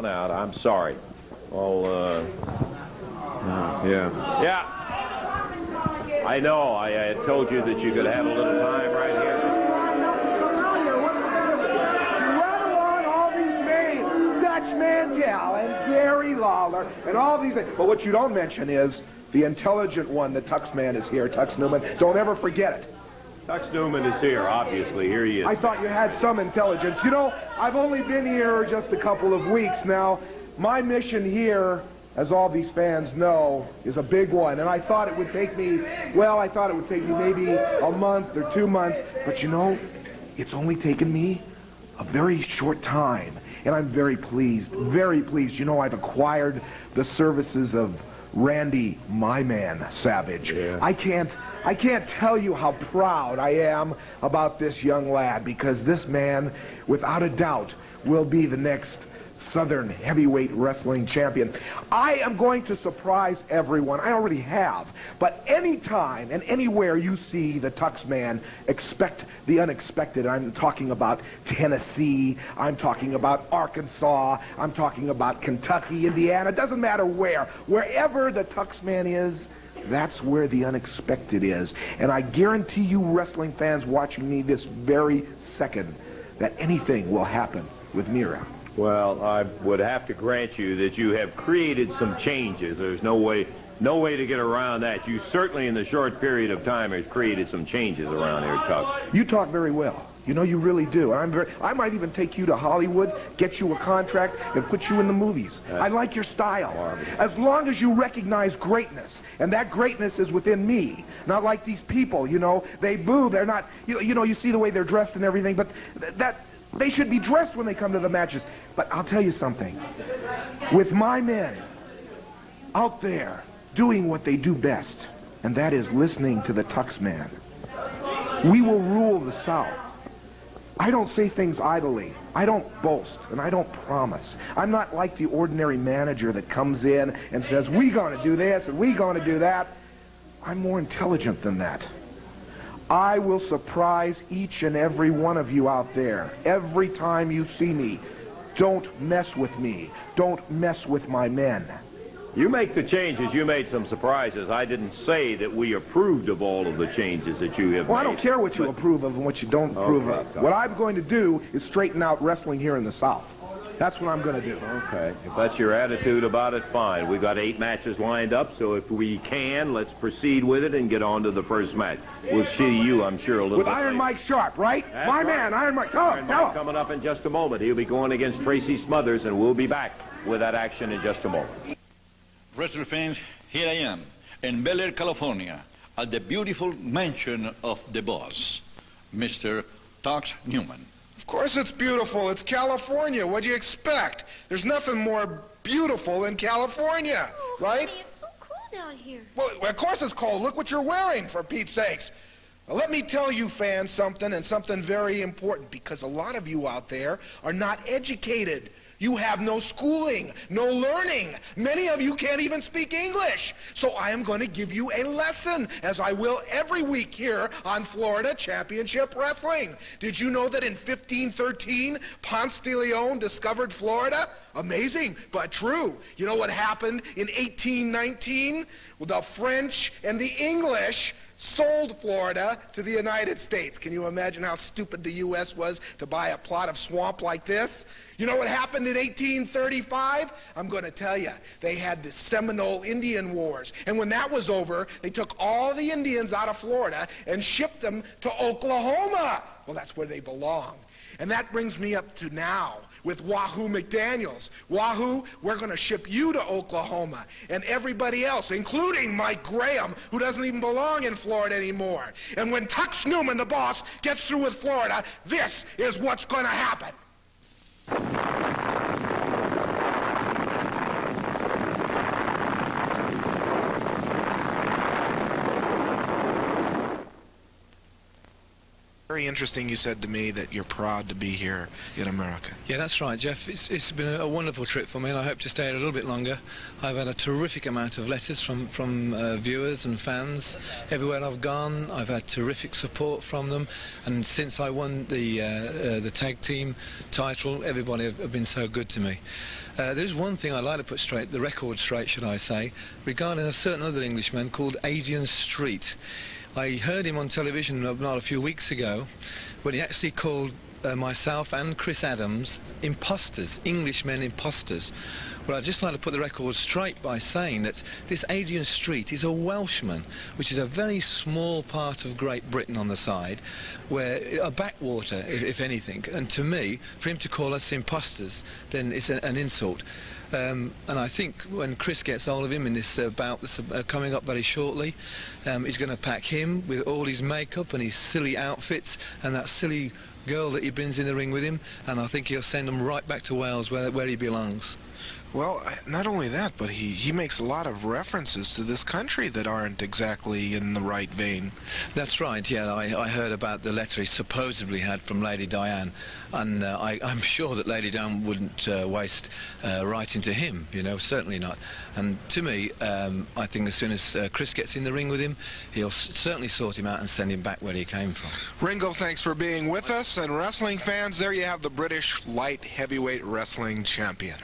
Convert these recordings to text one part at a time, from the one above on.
Out. I'm sorry. Well, yeah. Yeah. I know. I had told you that you could have a little time right here. All these names, Dutch Mandel and Gary Lawler and all these things. But what you don't mention is the intelligent one, the Tux man is here, Tux Newman. Don't ever forget it. Tux Newman is here, obviously. Here he is. I thought you had some intelligence. You know, I've only been here just a couple of weeks now. My mission here, as all these fans know, is a big one. And I thought it would take me, well, I thought it would take me maybe a month or 2 months. But you know, it's only taken me a very short time. And I'm very pleased, very pleased. You know, I've acquired the services of Randy, my man, Savage. Yeah. I can't tell you how proud I am about this young lad, because this man, without a doubt, will be the next Southern heavyweight wrestling champion. I am going to surprise everyone. I already have. But anytime and anywhere you see the Tux man, expect the unexpected. I'm talking about Tennessee. I'm talking about Arkansas. I'm talking about Kentucky, Indiana. It doesn't matter where. Wherever the Tux man is, that's where the unexpected is. And I guarantee you wrestling fans watching me this very second that anything will happen with Mira. Well, I would have to grant you that you have created some changes. There's no way to get around that. You certainly, in the short period of time, have created some changes around here, Tux. You talk very well. You know, you really do. I might even take you to Hollywood, get you a contract, and put you in the movies. I like your style. As long as you recognize greatness. And that greatness is within me. Not like these people, you know. They boo. They're not, you know, you see the way they're dressed and everything, but they should be dressed when they come to the matches. But I'll tell you something. With my men out there doing what they do best, and that is listening to the Tux man, we will rule the South. I don't say things idly. I don't boast, and I don't promise. I'm not like the ordinary manager that comes in and says, we're going to do this and we're going to do that. I'm more intelligent than that. I will surprise each and every one of you out there every time you see me. Don't mess with me. Don't mess with my men. You make the changes. You made some surprises. I didn't say that we approved of all of the changes that you have made. Well, I don't care what you approve of and what you don't approve of. What I'm going to do is straighten out wrestling here in the South. That's what I'm going to do. Okay. If that's your attitude about it, fine. We've got 8 matches lined up, so if we can, let's proceed with it and get on to the first match. We'll see you, I'm sure, a little bit with Iron later. Mike Sharp, right? That's my right. man, Iron Mike. Iron Mike coming up in just a moment. He'll be going against Tracy Smothers, and we'll be back with that action in just a moment. Wrestling fans, here I am in Bel Air, California, at the beautiful mansion of the boss, Mr. Tux Newman. Of course it's beautiful. It's California. What'd you expect? There's nothing more beautiful than California, right? Honey, it's so cold out here. Well, of course it's cold. Look what you're wearing, for Pete's sakes. Now, let me tell you, fans, something, and something very important, because a lot of you out there are not educated. You have no schooling, no learning. Many of you can't even speak English. So I am going to give you a lesson, as I will every week here on Florida Championship Wrestling. Did you know that in 1513, Ponce de Leon discovered Florida? Amazing, but true. You know what happened in 1819? Well, the French and the English sold Florida to the United States. Can you imagine how stupid the U.S. was to buy a plot of swamp like this? You know what happened in 1835? I'm going to tell you. They had the Seminole Indian Wars. And when that was over, they took all the Indians out of Florida and shipped them to Oklahoma. Well, that's where they belong. And that brings me up to now with Wahoo McDaniels. Wahoo, we're going to ship you to Oklahoma, and everybody else, including Mike Graham, who doesn't even belong in Florida anymore. And when Tux Newman, the boss, gets through with Florida, this is what's going to happen. Very interesting you said to me that you're proud to be here in America. Yeah, that's right, Jeff. It's been a wonderful trip for me, and I hope to stay a little bit longer. I've had a terrific amount of letters from viewers and fans. Everywhere I've gone, I've had terrific support from them, and since I won the tag team title, everybody have been so good to me. There's one thing I'd like to put straight, the record straight, should I say, regarding a certain other Englishman called Adrian Street. I heard him on television not a few weeks ago when he actually called myself and Chris Adams imposters, Englishmen imposters. Well, I'd just like to put the record straight by saying that this Adrian Street is a Welshman, which is a very small part of Great Britain on the side, where a backwater, if anything. And to me, for him to call us imposters, then it's an insult. And I think when Chris gets hold of him in this bout that's coming up very shortly, he's going to pack him with all his makeup and his silly outfits and that silly girl that he brings in the ring with him, and I think he'll send him right back to Wales where he belongs. Well, not only that, but he makes a lot of references to this country that aren't exactly in the right vein. That's right, yeah. I heard about the letter he supposedly had from Lady Diane, and I'm sure that Lady Diane wouldn't waste writing to him, you know, certainly not. And to me, I think as soon as Chris gets in the ring with him, he'll certainly sort him out and send him back where he came from. Ringo, thanks for being with us, and wrestling fans, there you have the British light heavyweight wrestling champion.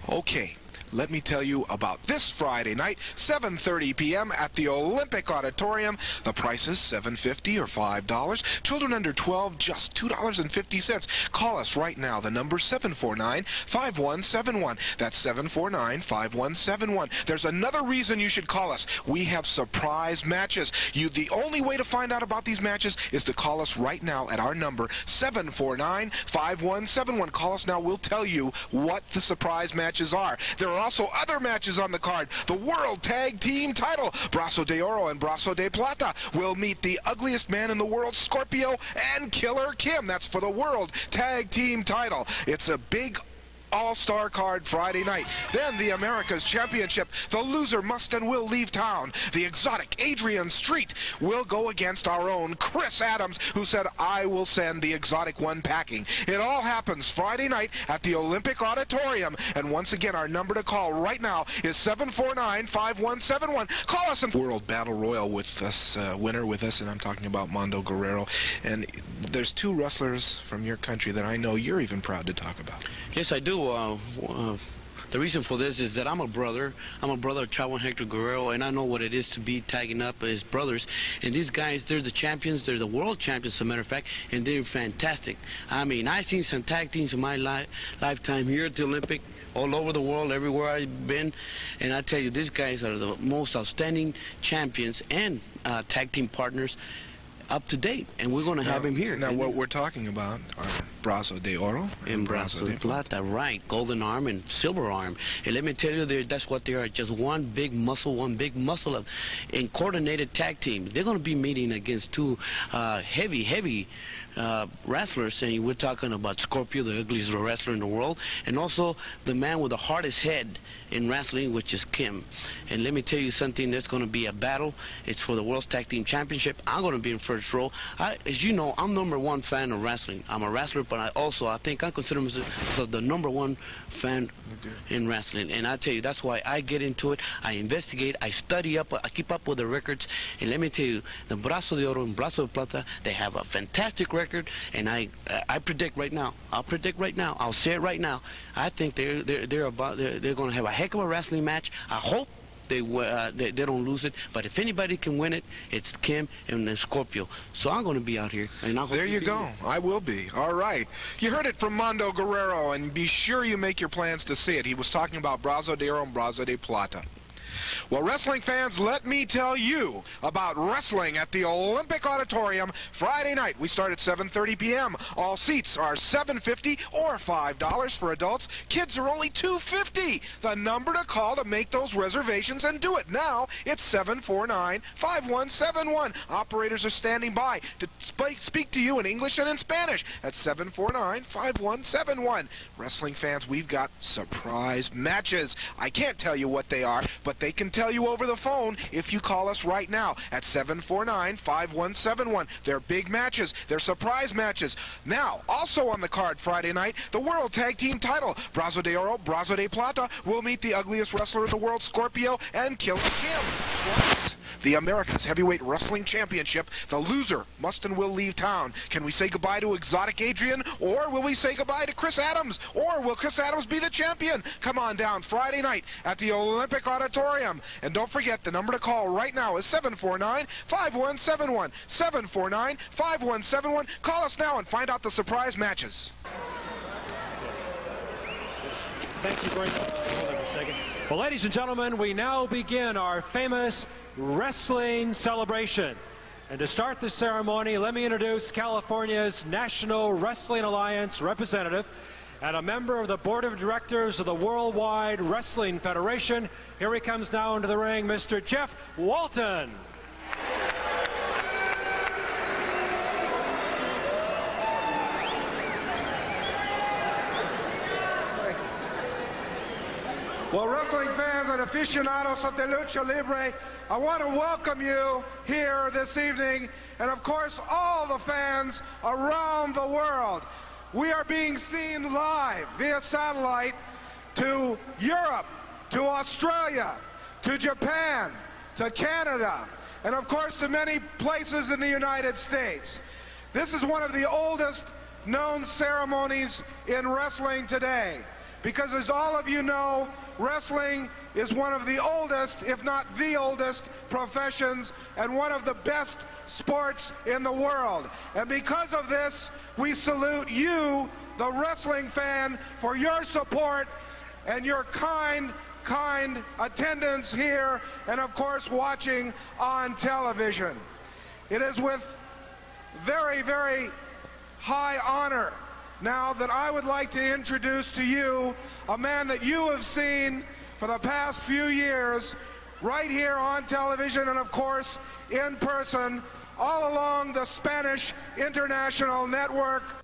Okay, let me tell you about this Friday night, 7:30 p.m. at the Olympic Auditorium. The price is $7.50 or $5. Children under 12, just $2.50. Call us right now. The number 749-5171. That's 749-5171. There's another reason you should call us. We have surprise matches. The only way to find out about these matches is to call us right now at our number, 749-5171. Call us now. We'll tell you what the surprise matches are. There are also other matches on the card. The World Tag Team title, Brazo de Oro and Brazo de Plata will meet the ugliest man in the world, Scorpio, and Killer Kim. That's for the World Tag Team title. It's a big all-star card Friday night. Then the America's Championship. The loser must and will leave town. The exotic Adrian Street will go against our own Chris Adams, who said, I will send the exotic one packing. It all happens Friday night at the Olympic Auditorium. And once again, our number to call right now is 749-5171. Call us in World Battle Royal with us, winner with us, and I'm talking about Mando Guerrero. And there's two wrestlers from your country that I know you're even proud to talk about. Yes, I do. The reason for this is that I'm a brother. I'm a brother of Chavo and Hector Guerrero, and I know what it is to be tagging up as brothers. And these guys, they're the champions. They're the world champions, as a matter of fact, and they're fantastic. I mean, I've seen some tag teams in my lifetime here at the Olympic, all over the world, everywhere I've been. And I tell you, these guys are the most outstanding champions and tag team partners up to date, and we're going to have him here. Now, what we're talking about are Brazo de Oro and Brazo de Plata, right? Golden arm and silver arm. And let me tell you, that's what they are. Just one big muscle in coordinated tag team. They're going to be meeting against two heavy wrestlers, and we're talking about Scorpio, the ugliest wrestler in the world, and also the man with the hardest head in wrestling, which is Kim. And let me tell you something, there's going to be a battle. It's for the World Tag Team Championship. I'm going to be in first row. As you know, I'm #1 fan of wrestling. I'm a wrestler, but I think I consider myself the #1 fan in wrestling. And I tell you, that's why I get into it. I investigate, I study up, I keep up with the records. And let me tell you, the Brazo de Oro and Brazo de Plata, they have a fantastic record. And I predict right now. I'll predict right now. I'll say it right now. I think they're going to have a heck of a wrestling match. I hope they don't lose it, but if anybody can win it, it's Kim and Scorpio. So I'm going to be out here. And there you go. I will be. All right. You heard it from Mando Guerrero, and be sure you make your plans to see it. He was talking about Brazo de Oro and Brazo de Plata. Well, wrestling fans, let me tell you about wrestling at the Olympic Auditorium Friday night. We start at 7:30 p.m. All seats are $7.50 or $5 for adults. Kids are only $2.50. The number to call to make those reservations, and do it now, it's 749-5171. Operators are standing by to speak to you in English and in Spanish at 749-5171. Wrestling fans, we've got surprise matches. I can't tell you what they are, but they can tell you over the phone if you call us right now at 749-5171. They're big matches. They're surprise matches. Now, also on the card Friday night, the World Tag Team title. Brazo de Oro, Brazo de Plata will meet the ugliest wrestler in the world, Scorpio, and Killer Kim. Plus, the America's Heavyweight Wrestling Championship. The loser must and will leave town. Can we say goodbye to Exotic Adrian, or will we say goodbye to Chris Adams, or will Chris Adams be the champion? Come on down Friday night at the Olympic Auditorium. And don't forget, the number to call right now is 749-5171. 749-5171. Call us now and find out the surprise matches. Thank you very much. Hold on a second. Well, ladies and gentlemen, we now begin our famous wrestling celebration. And to start the ceremony, let me introduce California's National Wrestling Alliance representative and a member of the Board of Directors of the Worldwide Wrestling Federation. Here he comes now into the ring, Mr. Jeff Walton. Well, wrestling fans and aficionados of the Lucha Libre, I want to welcome you here this evening, and of course all the fans around the world. We are being seen live via satellite to Europe, to Australia, to Japan, to Canada, and of course to many places in the United States. This is one of the oldest known ceremonies in wrestling today, because as all of you know, wrestling is one of the oldest, if not the oldest, professions and one of the best sports in the world. And because of this, we salute you, the wrestling fan, for your support and your kind attendance here, and of course watching on television. It is with very, very high honor now that I would like to introduce to you a man that you have seen for the past few years right here on television and of course in person all along the Spanish International Network.